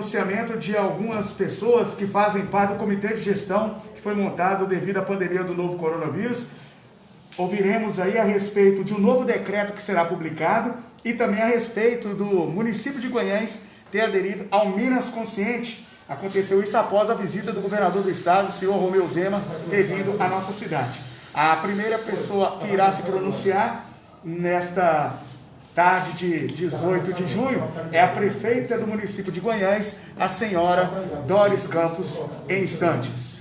pronunciamento de algumas pessoas que fazem parte do comitê de gestão que foi montado devido à pandemia do novo coronavírus. Ouviremos aí a respeito de um novo decreto que será publicado e também a respeito do município de Guanhães ter aderido ao Minas Consciente. Aconteceu isso após a visita do governador do estado, o senhor Romeu Zema, ter vindo à nossa cidade. A primeira pessoa que irá se pronunciar nesta tarde de 18 de junho é a prefeita do município de Guanhães, a senhora Doris Campos, em instantes.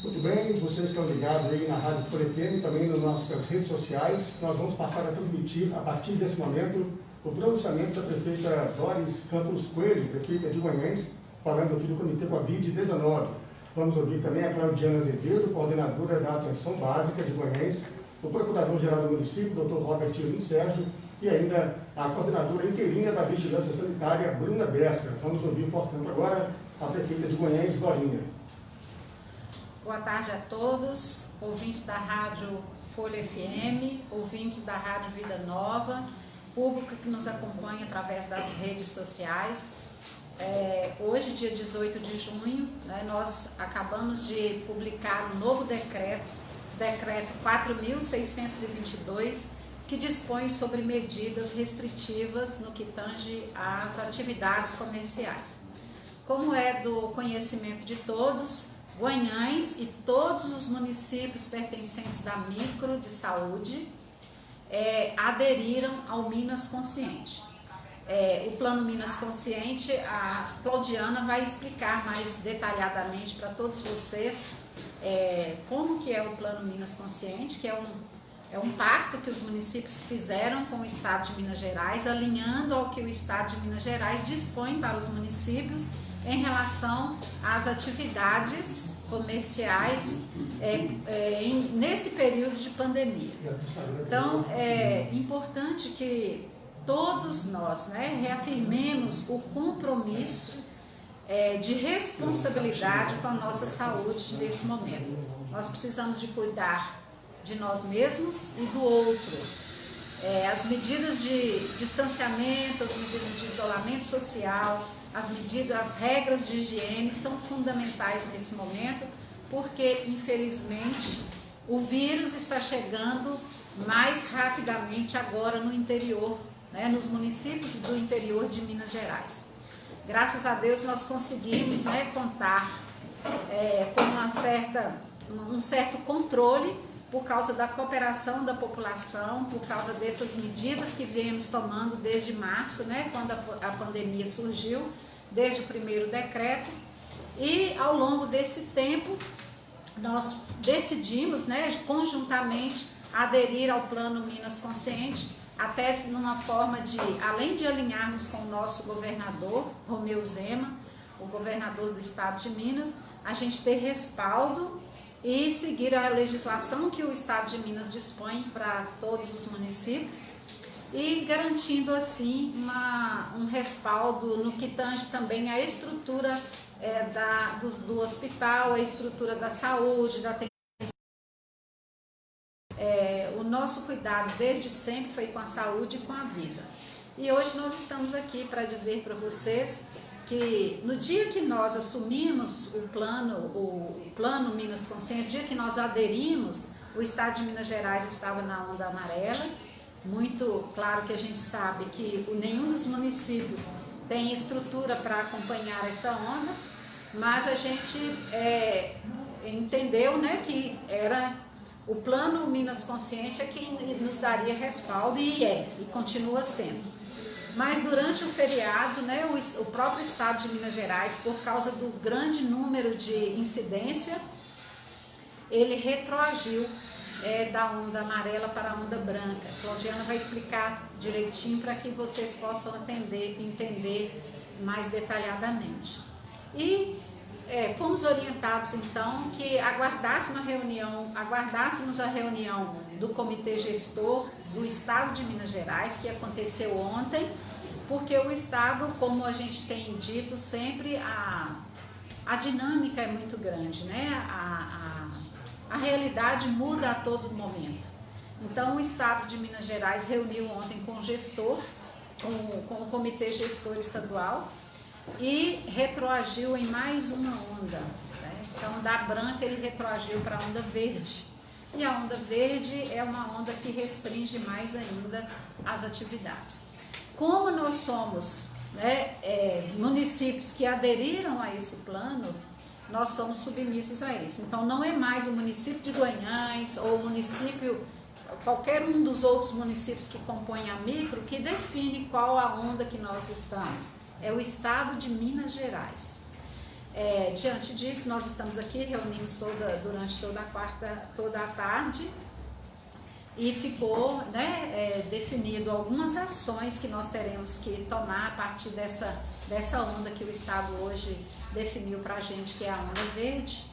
Muito bem, vocês estão ligados aí na Rádio Folha FM e também nas nossas redes sociais. Nós vamos passar a transmitir, a partir desse momento, o pronunciamento da prefeita Doris Campos Coelho, prefeita de Guanhães, falando aqui do Comitê Covid-19. Vamos ouvir também a Claudiana Azevedo, coordenadora da Atenção Básica de Guanhães, o procurador-geral do município, Dr. Robert Tirolin Sérgio, e ainda a coordenadora interina da Vigilância Sanitária, Bruna Bessa. Vamos ouvir, portanto, agora a prefeita de Guanhães, Dorinha. Boa tarde a todos, ouvintes da Rádio Folha FM, ouvintes da Rádio Vida Nova, público que nos acompanha através das redes sociais. Hoje, dia 18 de junho, nós acabamos de publicar um novo decreto 4.622, que dispõe sobre medidas restritivas no que tange às atividades comerciais. Como é do conhecimento de todos, Guanhães e todos os municípios pertencentes da micro de saúde aderiram ao Minas Consciente. O plano Minas Consciente, a Claudiana vai explicar mais detalhadamente para todos vocês como que é o plano Minas Consciente, que é um pacto que os municípios fizeram com o Estado de Minas Gerais, alinhando ao que o Estado de Minas Gerais dispõe para os municípios em relação às atividades comerciais nesse período de pandemia. Então, é importante que todos nós reafirmemos o compromisso de responsabilidade com a nossa saúde nesse momento. Nós precisamos de cuidar de nós mesmos e do outro. As medidas de distanciamento, as medidas de isolamento social, as regras de higiene são fundamentais nesse momento, porque, infelizmente, o vírus está chegando mais rapidamente agora no interior, nos municípios do interior de Minas Gerais. Graças a Deus nós conseguimos contar com um certo controle por causa da cooperação da população, por causa dessas medidas que viemos tomando desde março, quando a pandemia surgiu, desde o primeiro decreto, e ao longo desse tempo nós decidimos conjuntamente aderir ao plano Minas Consciente, até numa forma de, além de alinharmos com o nosso governador, Romeu Zema, o governador do estado de Minas, a gente ter respaldo e seguir a legislação que o estado de Minas dispõe para todos os municípios e garantindo assim um respaldo no que tange também a estrutura do hospital, a estrutura da saúde, da o nosso cuidado desde sempre foi com a saúde e com a vida. E hoje nós estamos aqui para dizer para vocês que no dia que nós assumimos o plano Minas Consciente, no dia que nós aderimos, o estado de Minas Gerais estava na onda amarela. Muito claro que a gente sabe que nenhum dos municípios tem estrutura para acompanhar essa onda, mas a gente entendeu que era o plano Minas Consciente quem nos daria respaldo e continua sendo. Mas durante o feriado, o próprio estado de Minas Gerais, por causa do grande número de incidência, ele retroagiu da onda amarela para a onda branca. A Claudiana vai explicar direitinho para que vocês possam entender mais detalhadamente. E Fomos orientados então que aguardássemos a reunião do Comitê Gestor do Estado de Minas Gerais, que aconteceu ontem, porque o Estado, como a gente tem dito sempre, a dinâmica é muito grande, né? A realidade muda a todo momento. Então o Estado de Minas Gerais reuniu ontem com o gestor, com o Comitê Gestor Estadual, e retroagiu em mais uma onda, né? Então da branca ele retroagiu para a onda verde, e a onda verde é uma onda que restringe mais ainda as atividades. Como nós somos, né, municípios que aderiram a esse plano, nós somos submissos a isso. Então não é mais o município de Guanhães ou o município, qualquer um dos outros municípios que compõem a micro, que define qual a onda que nós estamos. É o Estado de Minas Gerais. Diante disso, nós estamos aqui, reunimos durante toda a tarde, e ficou, né, definido algumas ações que nós teremos que tomar a partir dessa onda que o Estado hoje definiu para a gente, que é a onda verde,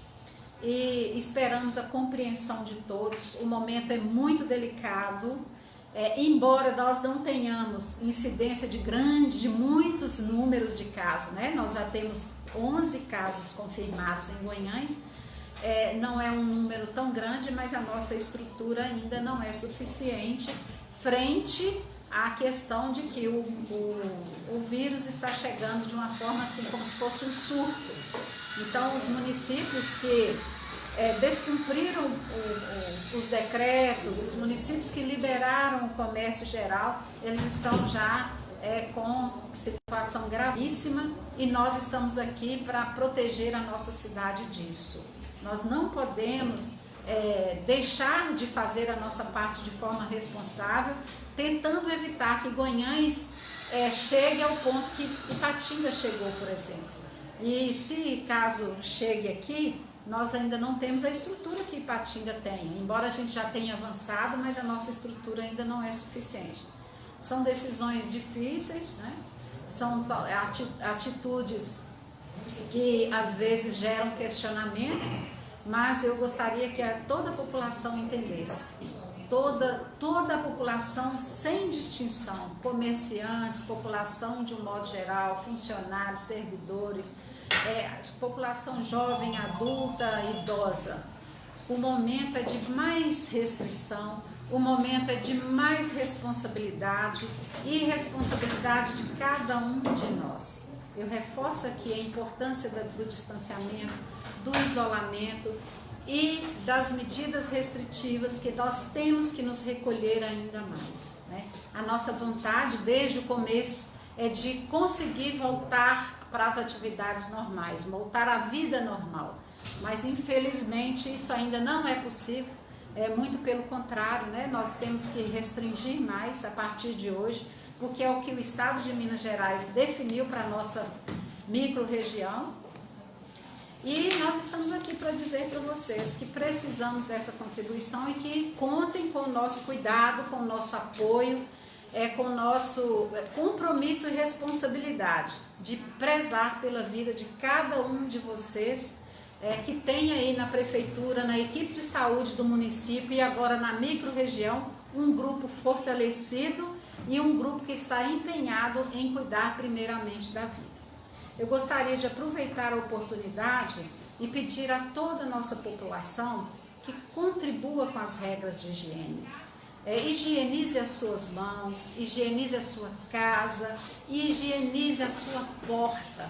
e esperamos a compreensão de todos. O momento é muito delicado, embora nós não tenhamos incidência de muitos números de casos, né? Nós já temos 11 casos confirmados em Guanhães, não é um número tão grande, mas a nossa estrutura ainda não é suficiente frente à questão de que o vírus está chegando de uma forma assim, como se fosse um surto. Então, os municípios que descumpriram os decretos, os municípios que liberaram o comércio geral, eles estão já com situação gravíssima, e nós estamos aqui para proteger a nossa cidade disso. Nós não podemos deixar de fazer a nossa parte de forma responsável, tentando evitar que Guanhães chegue ao ponto que Ipatinga chegou, por exemplo. E se caso chegue aqui, nós ainda não temos a estrutura que Ipatinga tem, embora a gente já tenha avançado, mas a nossa estrutura ainda não é suficiente. São decisões difíceis, né? São atitudes que às vezes geram questionamentos, mas eu gostaria que toda a população entendesse, toda a população sem distinção, comerciantes, população de um modo geral, funcionários, servidores, população jovem, adulta, idosa. O momento é de mais restrição, o momento é de mais responsabilidade, e responsabilidade de cada um de nós. Eu reforço aqui a importância do distanciamento, do isolamento e das medidas restritivas, que nós temos que nos recolher ainda mais, né? A nossa vontade desde o começo é de conseguir voltar para as atividades normais, voltar à vida normal, mas infelizmente isso ainda não é possível, muito pelo contrário, né? Nós temos que restringir mais a partir de hoje, porque é o que o Estado de Minas Gerais definiu para a nossa micro-região. E nós estamos aqui para dizer para vocês que precisamos dessa contribuição e que contem com o nosso cuidado, com o nosso apoio, com o nosso compromisso e responsabilidade de prezar pela vida de cada um de vocês, que tem aí na prefeitura, na equipe de saúde do município e agora na micro-região, um grupo fortalecido e um grupo que está empenhado em cuidar primeiramente da vida. Eu gostaria de aproveitar a oportunidade e pedir a toda a nossa população que contribua com as regras de higiene. Higienize as suas mãos, higienize a sua casa, higienize a sua porta.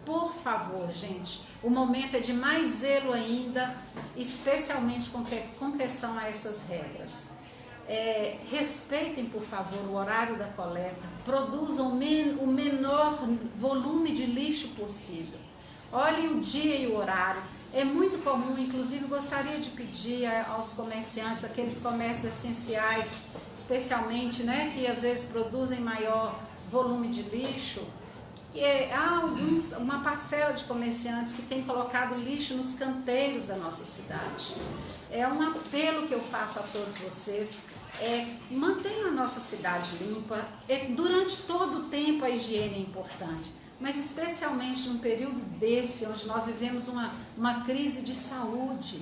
Por favor, gente, o momento é de mais zelo ainda, especialmente com questão a essas regras. Respeitem, por favor, o horário da coleta, produzam o menor volume de lixo possível. Olhem o dia e o horário. É muito comum, inclusive gostaria de pedir aos comerciantes, aqueles comércios essenciais, especialmente, né, que às vezes produzem maior volume de lixo, que há uma parcela de comerciantes que tem colocado lixo nos canteiros da nossa cidade. É um apelo que eu faço a todos vocês. Mantenham a nossa cidade limpa. Durante todo o tempo a higiene é importante, mas especialmente num período desse, onde nós vivemos uma crise de saúde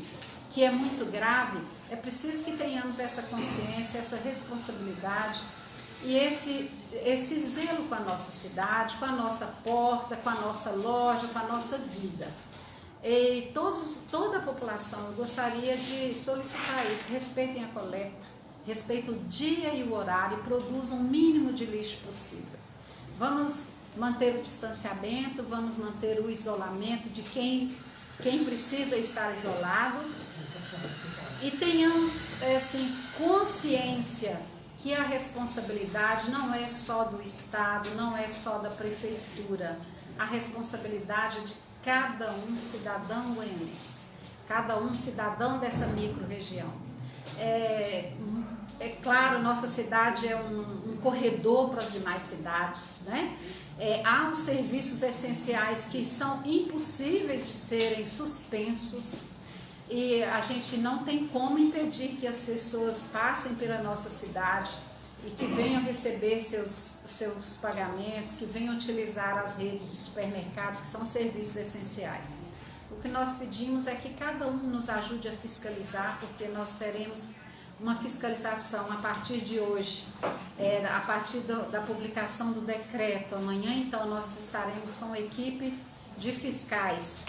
que é muito grave, é preciso que tenhamos essa consciência, essa responsabilidade e esse zelo com a nossa cidade, com a nossa porta, com a nossa loja, com a nossa vida. E toda a população, eu gostaria de solicitar isso, respeitem a coleta, respeitem o dia e o horário e produzam o mínimo de lixo possível. Vamos manter o distanciamento, vamos manter o isolamento de quem precisa estar isolado e tenhamos assim, consciência que a responsabilidade não é só do Estado, não é só da Prefeitura, a responsabilidade é de cada um cidadão goianense, cada um cidadão dessa micro-região. É claro, nossa cidade é um corredor para as demais cidades, né? Há os serviços essenciais que são impossíveis de serem suspensos e a gente não tem como impedir que as pessoas passem pela nossa cidade e que venham receber seus pagamentos, que venham utilizar as redes de supermercados, que são serviços essenciais. O que nós pedimos é que cada um nos ajude a fiscalizar, porque nós teremos uma fiscalização a partir de hoje, a partir da publicação do decreto. Amanhã, então, nós estaremos com uma equipe de fiscais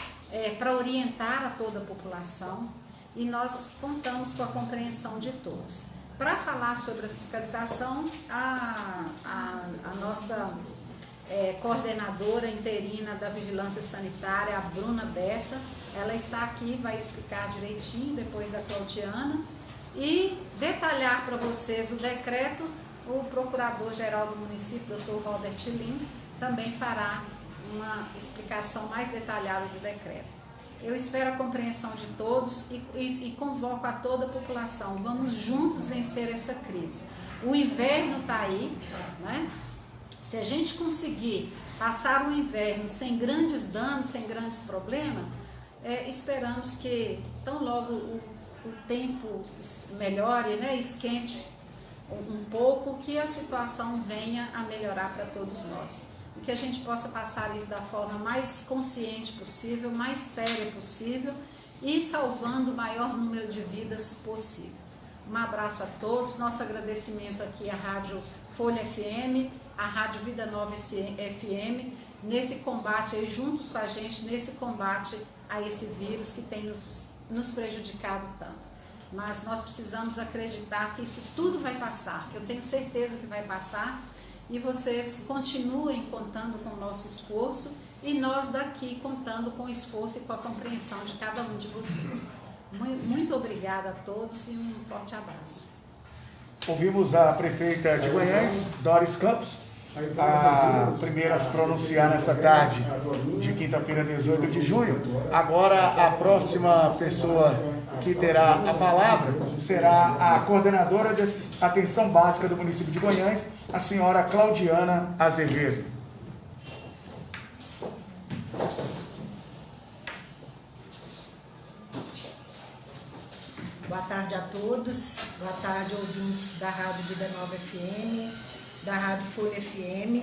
para orientar a toda a população e nós contamos com a compreensão de todos. Para falar sobre a fiscalização, a nossa coordenadora interina da Vigilância Sanitária, a Bruna Bessa, ela está aqui, vai explicar direitinho depois da Claudiana e detalhar para vocês o decreto. O Procurador-Geral do município, Dr. Robert Lin, também fará uma explicação mais detalhada do decreto. Eu espero a compreensão de todos e convoco a toda a população. Vamos juntos vencer essa crise. O inverno está aí, né? Se a gente conseguir passar o inverno sem grandes danos, sem grandes problemas, esperamos que tão logo o tempo melhore, né? Esquente um pouco, que a situação venha a melhorar para todos nós. E que a gente possa passar isso da forma mais consciente possível, mais séria possível e salvando o maior número de vidas possível. Um abraço a todos, nosso agradecimento aqui à Rádio Folha FM, à Rádio Vida Nova FM, nesse combate aí, juntos com a gente, nesse combate a esse vírus que tem nos prejudicado tanto. Mas nós precisamos acreditar que isso tudo vai passar, eu tenho certeza que vai passar. E vocês continuem contando com o nosso esforço e nós daqui contando com o esforço e com a compreensão de cada um de vocês. Muito obrigada a todos e um forte abraço. Ouvimos a prefeita de Guanhães, Doris Campos, a primeira a se pronunciar nessa tarde de quinta-feira, 18 de junho. Agora a próxima pessoa que terá a palavra será a coordenadora de atenção básica do município de Guanhães, a senhora Claudiana Azevedo. Boa tarde a todos, boa tarde ouvintes da Rádio Vida Nova FM, da Rádio Folha FM.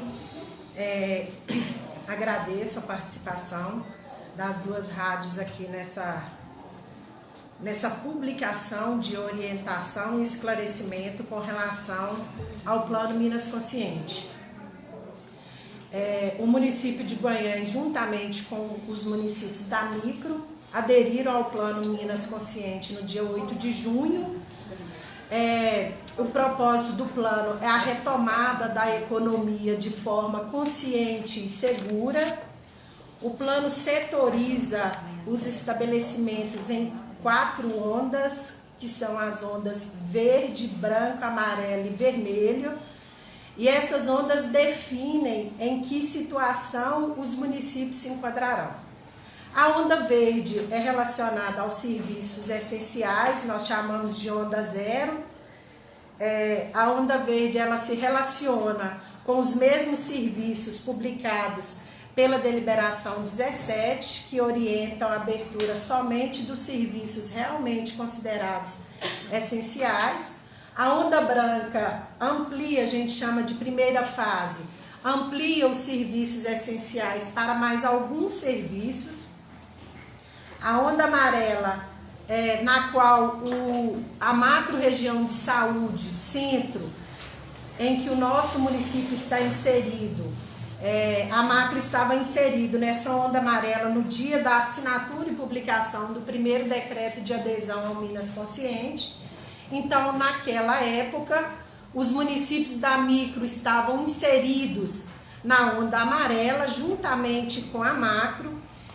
Agradeço a participação das duas rádios aqui nessa publicação de orientação e esclarecimento com relação ao Plano Minas Consciente. O município de Guanhães, juntamente com os municípios da Micro, aderiram ao Plano Minas Consciente no dia 8 de junho. O propósito do plano é a retomada da economia de forma consciente e segura. O plano setoriza os estabelecimentos em 4 ondas, que são as ondas verde, branco, amarelo e vermelho. E essas ondas definem em que situação os municípios se enquadrarão. A onda verde é relacionada aos serviços essenciais, nós chamamos de onda zero. A onda verde ela se relaciona com os mesmos serviços publicados pela deliberação 17, que orientam a abertura somente dos serviços realmente considerados essenciais. A onda branca amplia, a gente chama de primeira fase, amplia os serviços essenciais para mais alguns serviços. A onda amarela, na qual a macro-região de saúde, centro, em que o nosso município está inserido, a macro estava inserido nessa onda amarela no dia da assinatura e publicação do primeiro decreto de adesão ao Minas Consciente. Então, naquela época, os municípios da micro estavam inseridos na onda amarela, juntamente com a macro.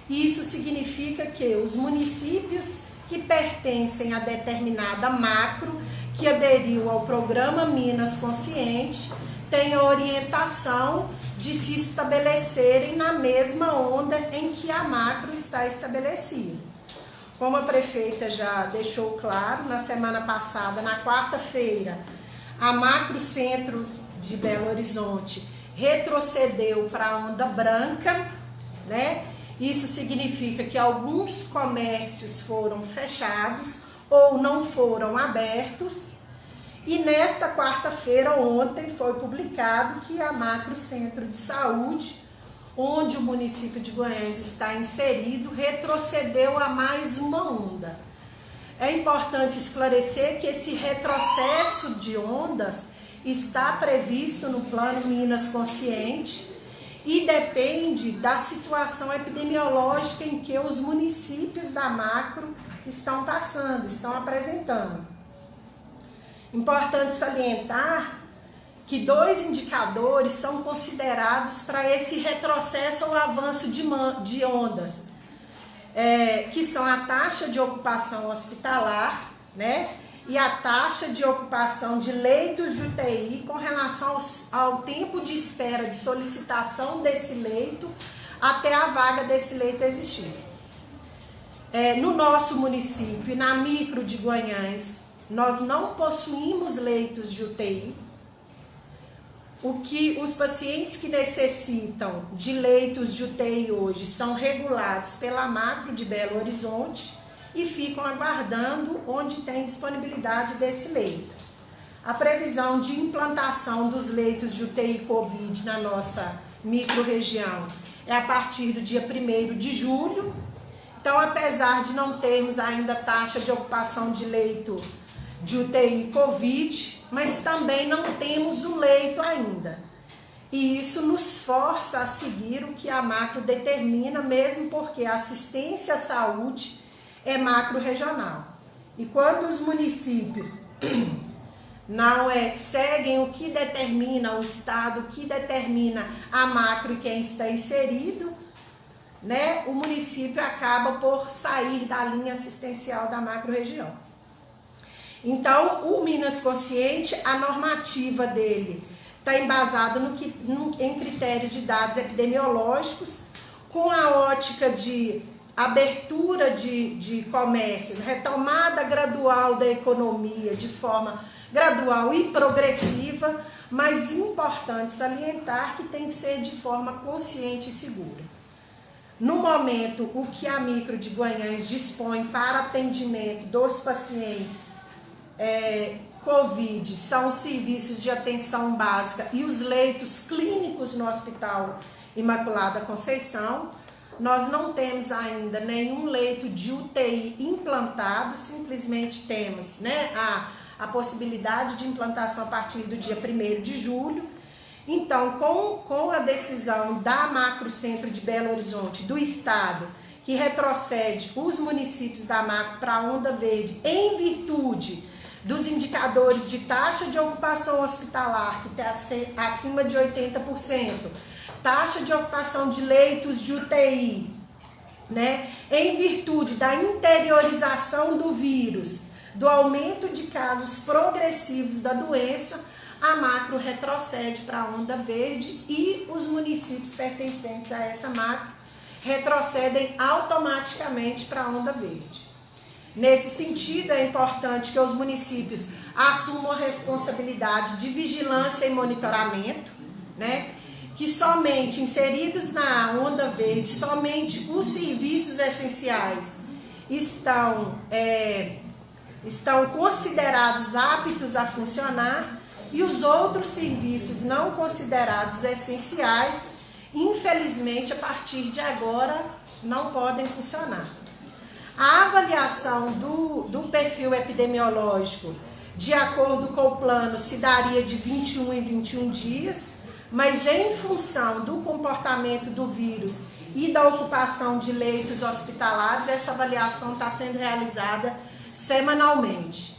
Isso significa que os municípios que pertencem a determinada macro, que aderiu ao programa Minas Consciente, têm a orientação de se estabelecerem na mesma onda em que a macro está estabelecida. Como a prefeita já deixou claro, na semana passada, na quarta-feira, a macro centro de Belo Horizonte retrocedeu para a onda branca, né? Isso significa que alguns comércios foram fechados ou não foram abertos. E nesta quarta-feira, ontem, foi publicado que a macro centro de saúde, onde o município de Guanhães está inserido, retrocedeu a mais uma onda. É importante esclarecer que esse retrocesso de ondas está previsto no Plano Minas Consciente e depende da situação epidemiológica em que os municípios da macro estão passando, estão apresentando. Importante salientar que 2 indicadores são considerados para esse retrocesso ou avanço de ondas, que são a taxa de ocupação hospitalar, né, e a taxa de ocupação de leitos de UTI com relação ao tempo de espera de solicitação desse leito até a vaga desse leito existir. No nosso município, na micro de Guanhães, nós não possuímos leitos de UTI. O que os pacientes que necessitam de leitos de UTI hoje são regulados pela macro de Belo Horizonte e ficam aguardando onde tem disponibilidade desse leito. A previsão de implantação dos leitos de UTI Covid na nossa micro-região é a partir do dia 1º de julho. Então, apesar de não termos ainda taxa de ocupação de leito de UTI Covid, mas também não temos o leito ainda. E isso nos força a seguir o que a macro determina, mesmo porque a assistência à saúde é macro-regional. E quando os municípios não seguem o que determina o Estado, o que determina a macro e quem está inserido, né, o município acaba por sair da linha assistencial da macro-região. Então, o Minas Consciente, a normativa dele está embasada em critérios de dados epidemiológicos, com a ótica de abertura de comércios, retomada gradual da economia de forma gradual e progressiva, mas importante salientar que tem que ser de forma consciente e segura. No momento, o que a micro de Guanhães dispõe para atendimento dos pacientes Covid são os serviços de atenção básica e os leitos clínicos no Hospital Imaculada Conceição. Nós não temos ainda nenhum leito de UTI implantado, simplesmente temos, né, a possibilidade de implantação a partir do dia 1º de julho. Então, com a decisão da Macro Centro de Belo Horizonte, do Estado, que retrocede os municípios da macro para a onda verde em virtude dos indicadores de taxa de ocupação hospitalar, que está acima de 80%, taxa de ocupação de leitos de UTI, né, em virtude da interiorização do vírus, do aumento de casos progressivos da doença, a macro retrocede para a onda verde e os municípios pertencentes a essa macro retrocedem automaticamente para a onda verde. Nesse sentido, é importante que os municípios assumam a responsabilidade de vigilância e monitoramento, né? Que somente inseridos na onda verde, somente os serviços essenciais estão considerados aptos a funcionar e os outros serviços não considerados essenciais, infelizmente, a partir de agora, não podem funcionar. A avaliação do perfil epidemiológico, de acordo com o plano, se daria de 21 em 21 dias, mas em função do comportamento do vírus e da ocupação de leitos hospitalares, essa avaliação está sendo realizada semanalmente.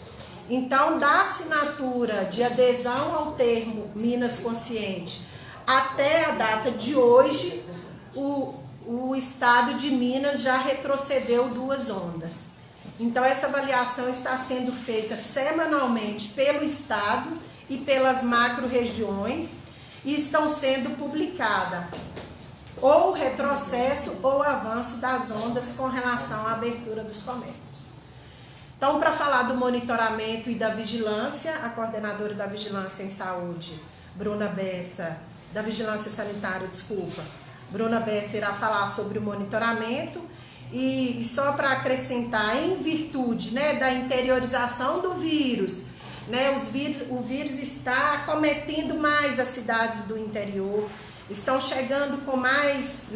Então, da assinatura de adesão ao termo Minas Consciente até a data de hoje, o estado de Minas já retrocedeu 2 ondas. Então, essa avaliação está sendo feita semanalmente pelo estado e pelas macro-regiões e estão sendo publicadas ou retrocesso ou avanço das ondas com relação à abertura dos comércios. Então, para falar do monitoramento e da vigilância, a coordenadora da Vigilância em Saúde, Bruna Bessa, da Vigilância Sanitária, Bruna Bessa irá falar sobre o monitoramento e só para acrescentar, em virtude, né, da interiorização do vírus, né, o vírus está acometendo mais as cidades do interior, estão chegando com mais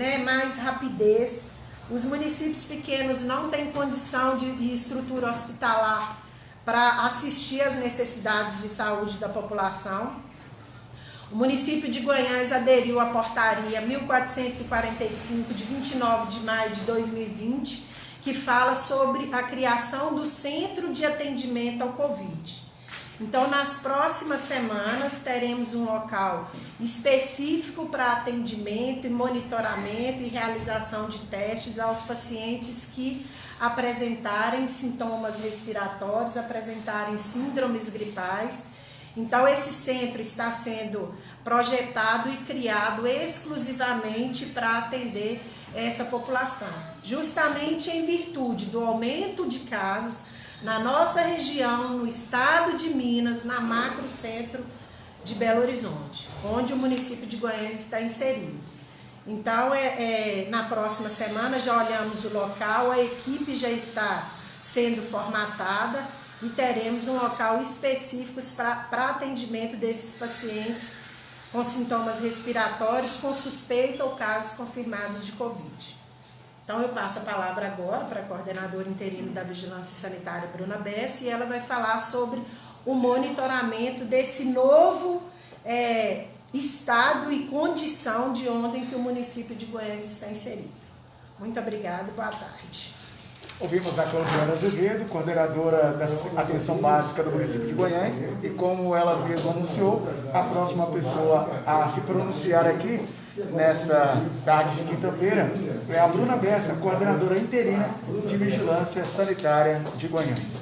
rapidez. Os municípios pequenos não têm condição de estrutura hospitalar para assistir às necessidades de saúde da população. O município de Guanhães aderiu à portaria 1445, de 29 de maio de 2020, que fala sobre a criação do Centro de Atendimento ao Covid. Então, nas próximas semanas, teremos um local específico para atendimento e monitoramento e realização de testes aos pacientes que apresentarem sintomas respiratórios, apresentarem síndromes gripais. Então, esse centro está sendo projetado e criado exclusivamente para atender essa população, justamente em virtude do aumento de casos na nossa região, no estado de Minas, na macro-centro de Belo Horizonte, onde o município de Guanhães está inserido. Então, na próxima semana já olhamos o local, a equipe já está sendo formatada e teremos um local específico para atendimento desses pacientes com sintomas respiratórios, com suspeita ou casos confirmados de Covid. Então, eu passo a palavra agora para a coordenadora interina da Vigilância Sanitária, Bruna Bessa, e ela vai falar sobre o monitoramento desse novo estado e condição de onde em que o município de Guanhães está inserido. Muito obrigada e boa tarde. Ouvimos a Claudiana Azevedo, coordenadora da Atenção Básica do município de Guanhães, e como ela mesma anunciou, a próxima pessoa a se pronunciar aqui nesta tarde de quinta-feira é a Bruna Bessa, coordenadora interina de Vigilância Sanitária de Guanhães.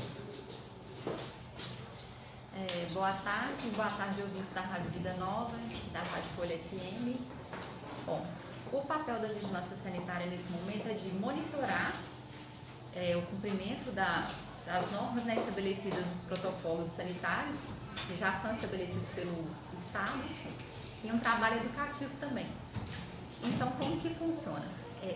Boa tarde, ouvintes da Rádio Vida Nova, da Rádio Folha FM. Bom, o papel da Vigilância Sanitária nesse momento é de monitorar o cumprimento das normas, né, estabelecidas nos protocolos sanitários, que já são estabelecidos pelo Estado, e um trabalho educativo também. Então, como que funciona?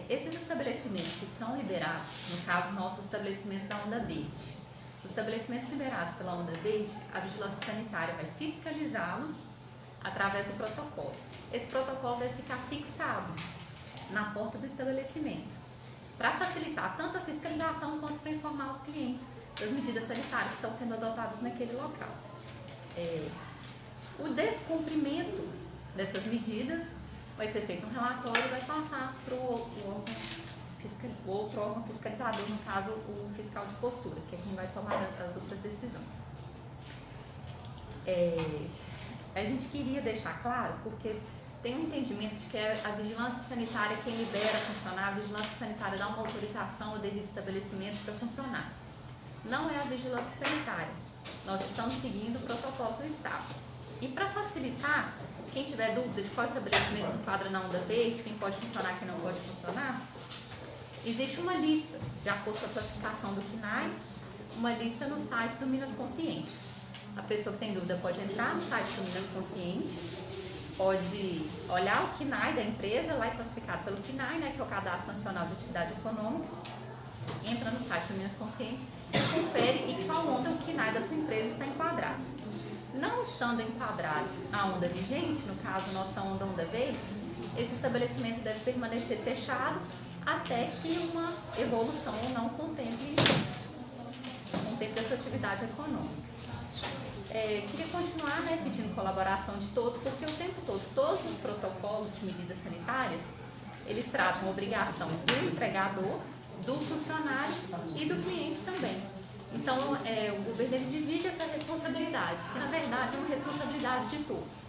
Esses estabelecimentos que são liberados, no caso, nossos estabelecimentos da Onda Verde, os estabelecimentos liberados pela Onda Verde, a Vigilância Sanitária vai fiscalizá-los através do protocolo. Esse protocolo deve ficar fixado na porta do estabelecimento, para facilitar tanto a fiscalização quanto para informar os clientes das medidas sanitárias que estão sendo adotadas naquele local. O descumprimento dessas medidas vai ser feito um relatório e vai passar para o outro órgão fiscalizador, no caso o fiscal de postura, que é quem vai tomar as outras decisões. A gente queria deixar claro, porque tem um entendimento de que é a vigilância sanitária quem libera funcionar, a vigilância sanitária dá uma autorização ao devido estabelecimento para funcionar. Não é a vigilância sanitária, nós estamos seguindo o protocolo do Estado. E para facilitar, quem tiver dúvida de qual estabelecimento se enquadra na Onda Verde, quem pode funcionar e quem não pode funcionar, existe uma lista, de acordo com a classificação do CNAE, uma lista no site do Minas Consciente. A pessoa que tem dúvida pode entrar no site do Minas Consciente, pode olhar o CNAE da empresa, lá é classificado pelo CNAE, né, que é o Cadastro Nacional de Atividade Econômica, entra no site do Minas Consciente e confere em qual onda o CNAE da sua empresa está enquadrado. Não estando enquadrado a onda vigente, no caso nossa onda verde, esse estabelecimento deve permanecer fechado até que uma evolução não contemple essa atividade econômica. Queria continuar, né, pedindo colaboração de todos, porque o tempo todo, todos os protocolos de medidas sanitárias, eles tratam a obrigação do empregador, do funcionário e do cliente também. Então, o governo ele divide essa responsabilidade, que na verdade é uma responsabilidade de todos.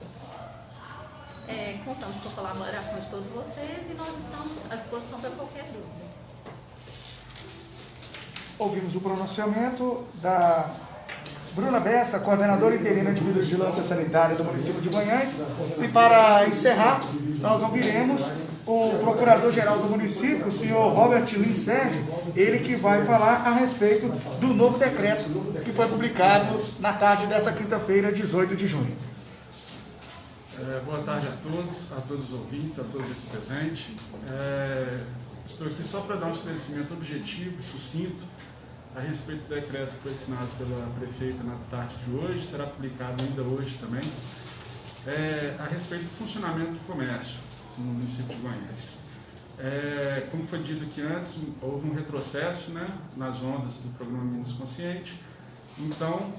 Contamos com a colaboração de todos vocês e nós estamos à disposição para qualquer dúvida. Ouvimos o pronunciamento da Bruna Bessa, coordenadora interina de vigilância sanitária do município de Guanhães. E para encerrar, nós ouviremos o procurador-geral do município, o senhor Robert Lin Sérgio, ele que vai falar a respeito do novo decreto que foi publicado na tarde dessa quinta-feira, 18 de junho. Boa tarde a todos os ouvintes, a todos aqui presentes. Estou aqui só para dar um esclarecimento objetivo e sucinto a respeito do decreto que foi assinado pela prefeita na tarde de hoje, será publicado ainda hoje também, a respeito do funcionamento do comércio no município de Guanhães. Como foi dito aqui antes, houve um retrocesso, né, nas ondas do programa Minas Consciente, então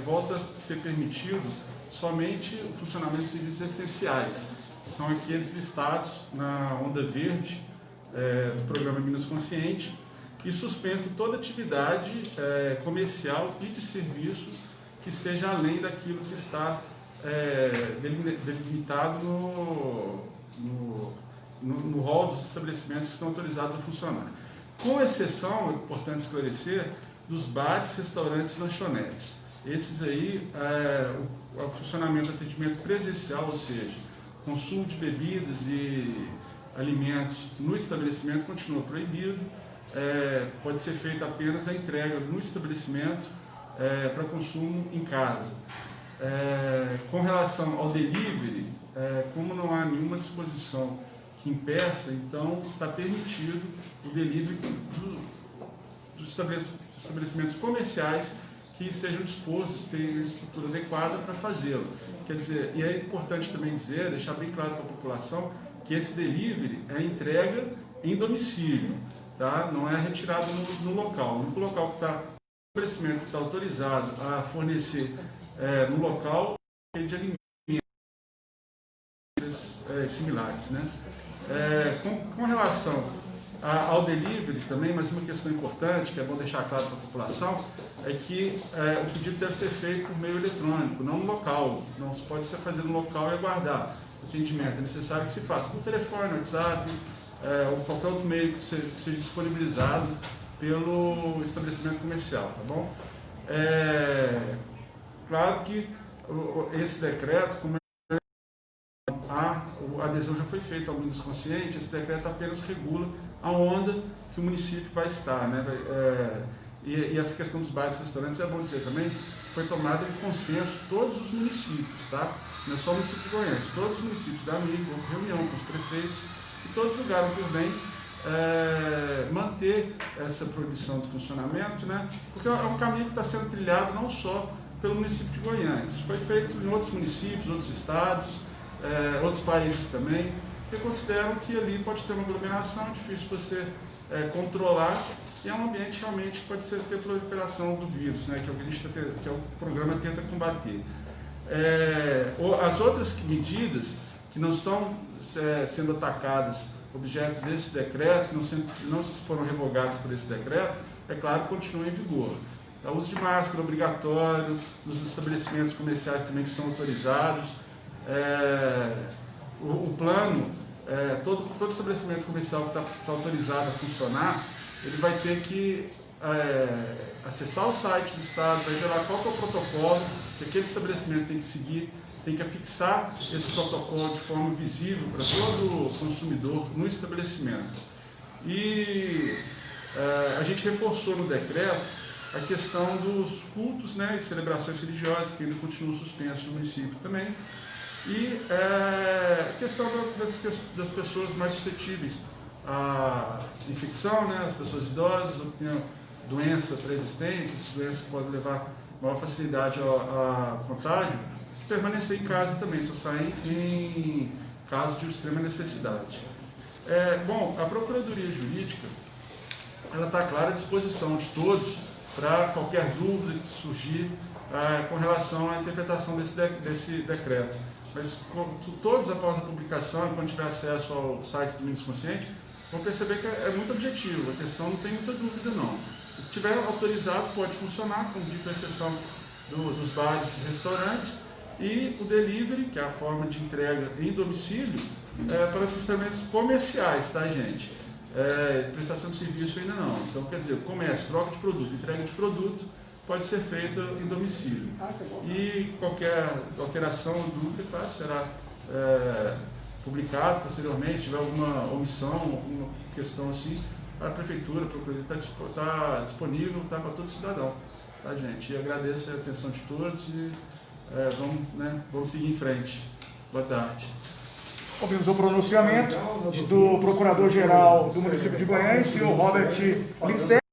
volta a ser permitido somente o funcionamento de serviços essenciais, que são aqueles listados na onda verde do programa Minas Consciente, e suspensa toda atividade comercial e de serviço que esteja além daquilo que está delimitado no rol dos estabelecimentos que estão autorizados a funcionar. Com exceção, é importante esclarecer, dos bares, restaurantes e lanchonetes. Esses aí, o funcionamento do atendimento presencial, ou seja, consumo de bebidas e alimentos no estabelecimento continua proibido. Pode ser feita apenas a entrega no estabelecimento para consumo em casa. Com relação ao delivery, como não há nenhuma disposição que impeça, então está permitido o delivery dos estabelecimentos comerciais que estejam dispostos, tenham estrutura adequada para fazê-lo. Quer dizer, e é importante também dizer, deixar bem claro para a população, que esse delivery é entrega em domicílio, tá? Não é retirado no local. O único local que está, o estabelecimento que está autorizado a fornecer no local é de alimentos similares, né? Com relação ao delivery também, mas uma questão importante, que é bom deixar claro para a população, é que o pedido deve ser feito por meio eletrônico, não no local. Não se pode ser fazer no local e aguardar o atendimento. É necessário que se faça por telefone, WhatsApp, ou qualquer outro meio que seja disponibilizado pelo estabelecimento comercial, tá bom? Claro que esse decreto, como a adesão já foi feita ao Minas Consciente, esse decreto apenas regula a onda que o município vai estar, né? E essa questão dos bares e restaurantes, é bom dizer também, foi tomada em consenso todos os municípios, tá? Não é só o município de Goiânia, todos os municípios da AMIG, houve reunião com os prefeitos, e todos julgaram por bem manter essa proibição de funcionamento, né? Porque é um caminho que está sendo trilhado não só pelo município de Goiânia, isso foi feito em outros municípios, outros estados, outros países também, que consideram que ali pode ter uma aglomeração, difícil você controlar, e é um ambiente realmente que pode ter proliferação do vírus, né, que é o que, que o programa tenta combater. As outras medidas que não estão sendo atacadas, objeto desse decreto, que não foram revogadas por esse decreto, é claro, continuam em vigor. O uso de máscara obrigatório, nos estabelecimentos comerciais também que são autorizados. O plano, todo estabelecimento comercial que está autorizado a funcionar, ele vai ter que acessar o site do Estado, vai ver lá qual que é o protocolo que aquele estabelecimento tem que seguir, tem que afixar esse protocolo de forma visível para todo consumidor no estabelecimento. E a gente reforçou no decreto a questão dos cultos, né, e celebrações religiosas, que ainda continuam suspensos no município também, e a questão das pessoas mais suscetíveis à infecção, né, as pessoas idosas, ou que tenham doenças pré-existentes, doenças que podem levar maior facilidade a contágio, permanecer em casa também, só sair em caso de extrema necessidade. Bom, a Procuradoria Jurídica, ela está clara à disposição de todos para qualquer dúvida que surgir com relação à interpretação desse decreto. Mas todos, após a publicação, quando tiver acesso ao site do Minas Consciente, vão perceber que é muito objetivo, a questão não tem muita dúvida não. O que tiver autorizado pode funcionar, como dito, a exceção dos bares e restaurantes, e o delivery, que é a forma de entrega em domicílio, para os instrumentos comerciais, tá, gente? Prestação de serviço ainda não. Então, quer dizer, comércio, troca de produto, entrega de produto, pode ser feita em domicílio. E qualquer alteração ou dúvida, claro, será publicado posteriormente, se tiver alguma omissão, alguma questão assim, a Prefeitura, a Procuradoria está disponível para todo cidadão, tá, gente? E agradeço a atenção de todos e vamos seguir em frente. Boa tarde. Ouvimos o pronunciamento do Procurador-Geral do município de Goiânia, senhor Robert Lincei.